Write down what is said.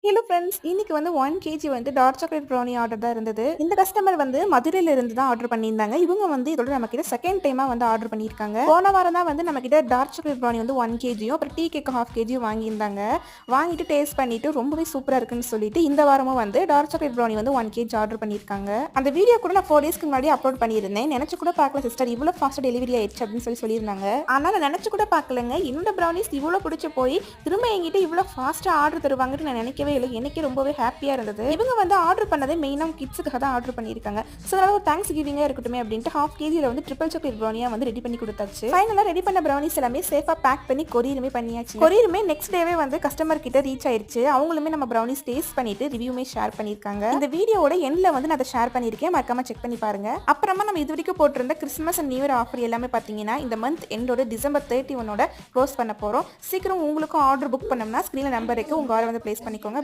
Hello friends, இன்னைக்கு வந்து 1 KG வந்து டார்க் சாக்லேட் ப்ரௌனி ஆர்டர் தான் இருந்தது. இந்த கஸ்டமர் வந்து மதுரையில இருந்து தான் ஆர்டர் பண்ணியிருந்தாங்க. இவங்க வந்து இதோட நம்மகிட்ட செகண்ட் டைமா வந்து ஆர்டர் பண்ணியிருக்காங்க. போன வாரம் தான் வந்து நம்மகிட்ட டார்க் சாக்லேட் ப்ரௌனி வந்து 1 கேஜியும் அப்புறம் டீ கேக் 1/2 கேஜியும் வாங்கியிருந்தாங்க. வாங்கிட்டு டேஸ்ட் பண்ணிட்டு ரொம்பவே சூப்பரா இருக்குன்னு சொல்லிட்டு இந்த வாரமும் வந்து டார்க் சாக்லேட் ப்ரௌனி வந்து 1 கேஜி ஆர்டர் பண்ணியிருக்காங்க. அந்த வீடியோ கூட நான் 4 டேஸ்க்கு முன்னாடி அப்லோட் பண்ணியிருந்தேன். நினைச்சு கூட பார்க்கல சிஸ்டர் இவ்வளோ ஃபாஸ்ட்டாக டெலிவரி ஆயிடுச்சு அப்படின்னு சொல்லியிருந்தாங்க. ஆனால் நான் நினைச்சு கூட பார்க்கலங்க, என்னோட ப்ரௌனிஸ் இவ்வளோ பிடிச்சி போய் திரும்ப என்கிட்ட இவ்வளோ ஃபாஸ்ட்டாக ஆர்டர் தருவாங்கன்னு நான் நினைக்கவே இல்லை. எனக்கே ரொம்பவே ஹாப்பியாக இருந்தது. இவங்க வந்து ஆர்டர் பண்ணதே மெயினாக கிட்ஸுக்காக தான் ஆர்டர் பண்ணியிருக்காங்க. ஸோ அதனால ஒரு தேங்க்ஸ் கிவிங்காக இருக்கட்டும் அப்படின்ட்டு 1/2 கேஜியில் வந்து ட்ரிபிள் சாக்லேட் ப்ரௌனியாக வந்து ரெடி பண்ணி கொடுத்தாச்சு. ஃபைனலாக ரெடி பண்ண ப்ரௌனிஸ் எல்லாமே சேஃபாக பேக் பண்ணி கொரியருமே பண்ணியாச்சு. கொரியருமே நெக்ஸ்ட் டேவே வந்து கஸ்டமர் கிட்ட ரீச் ஆயிருச்சு. அவங்களுமே நம்ம ப்ரௌனிஸ் டேஸ்ட் பண்ணிட்டு ரிவ்யூமே ஷேர் பண்ணியிருக்காங்க. இந்த வீடியோட எண்ட்ல வந்து நான் அதை ஷேர் பண்ணியிருக்கேன், மறக்காம செக் பண்ணி பாருங்க. அப்புறமா நம்ம இது வரைக்கும் போட்டிருந்த Christmas and new year offer எல்லாமே பார்த்தீங்கன்னா இந்த மந்த் எண்டோட டிசம்பர் 31 க்ளோஸ் பண்ண போகிறோம். சீக்கிரம் உங்களுக்கும் ஆர்டர் புக் பண்ணோம்னா ஸ்க்ரீனில் நம்பர் இருக்கு, உங்கள் ஆர்டர் வந்து பிளேஸ் பண்ணிக்கோங்க.